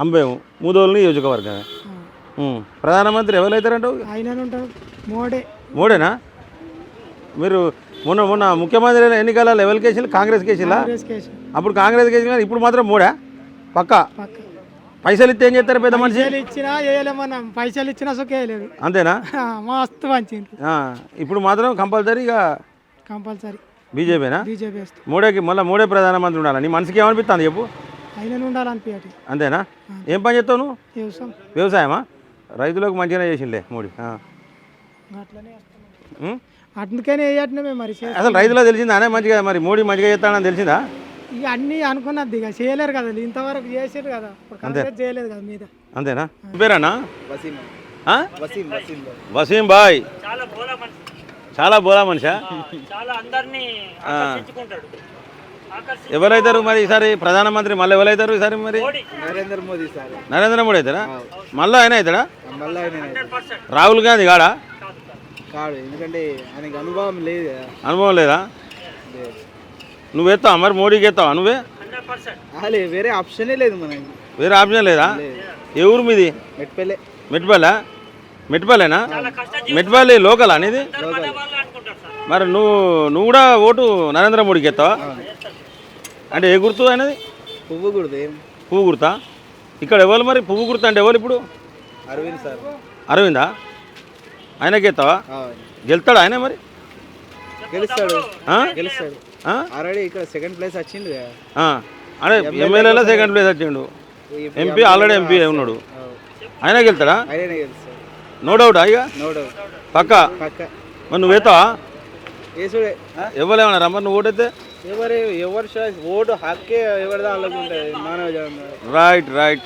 అంబేము ముదోలు నియోజకవర్గమే. ప్రధానమంత్రి ఎవరు అవుతారంటావు? ఆయన ఉంటారు మోడీ. మోడేనా? మీరు మొన్న మొన్న ముఖ్యమంత్రి ఎన్నికల లెవెల్కి వేసి కాంగ్రెస్కి వేసిలా? అప్పుడు కాంగ్రెస్కి వేసిన ఇప్పుడు మాత్రం మోడా పక్కా. పైసలు ఇస్తే ఏం చేస్తారు పెద్ద మనిషి? ఇచ్చినా వేయలేమన్నా, పైసలు ఇచ్చినా సుఖేయలేదు. అంతేనా? మస్తు మంచిది. ఇప్పుడు మాత్రం కంపల్సరీ ఇక కంపల్సరీ బీజేపీనా? బీజేపీ మోడీకి మళ్ళీ మోడీ ప్రధానమంత్రి ఉండాలి. నీ మనసుకి ఏమనిపిస్తుంది చెప్పు? ఆయన ఉండాలనిపించటి. అంతేనా? ఏం పని చేస్తావు నువ్వు? వ్యవసాయం. వ్యవసాయమా? రైతులకు మంచిగానే చేసిండే మోడీ. అందుకనే వేయట్నే మరి. అసలు రైతులకు తెలిసిందా అనే మంచిగా, మరి మోడీ మంచిగా చేస్తాడని తెలిసిందా? ఇక అన్నీ అనుకున్నది, ఇక చేయలేరు కదా, ఇంతవరకు చేసారు కదా, చేయలేదు కదా మీద. అంతేనా? పేరేనా? వసీం బాయ్. చాలా బోలా మనిషా. ఎవరైతారు మరి ఈసారి ప్రధానమంత్రి? మళ్ళీ ఎవరైతారు ఈసారి మరి? నరేంద్ర మోదీ సార్. నరేంద్ర మోడీ అవుతాడా? మళ్ళీ ఆయన అవుతాడా? రాహుల్ గాంధీ కాడా? కాడు, ఎందుకంటే ఆయనకి అనుభవం లేదు కదా. అనుభవం లేదా? నువ్వు ఎత్తావా మరి? మోడీకి ఎత్తావా నువ్వే? వేరే ఆప్షనే లేదు మనకి. వేరే ఆప్షన్ లేదా? ఏ ఊరు మీది? మెట్పల్లె. మెట్పల్లె? మెట్పల్లేనా? మెట్పల్లి లోకల్ అనేది? మరి నువ్వు కూడా ఓటు నరేంద్ర మోడీకి ఎత్తావా? అంటే ఏ గుర్తు అనేది? పువ్వు గుర్తు. పువ్వు గుర్తా? ఇక్కడ ఎవరు మరి పువ్వు గుర్తు అంటే ఎవరు ఇప్పుడు? అరవింద్ సార్. అరవిందా? ఆయనకి ఎత్తావా? గెలుతాడా ఆయన మరి? గెలుస్తాడు. గెలుస్తాడు ఆల్రెడీ. ఇక్కడ సెకండ్ ప్లేస్ వచ్చింది అంటే ఎమ్మెల్యేలో సెకండ్ ప్లేస్ వచ్చిండు. ఎంపీ ఆల్రెడీ ఎంపీ ఉన్నాడు. ఆయన గెలుతాడా? ఆయననే గెలుస్తాడు. No doubt. ఇక నో డౌట్. పక్కా. మరి నువ్వు ఎత్తావా? ఏసుడే. ఎవరేమన్నా రమ్మని నువ్వు ఓటైతే? ఎవరు చాయిస్, ఓటు హక్కే ఎవరిదా వాళ్ళకు ఉంటుంది. మానవ. రైట్.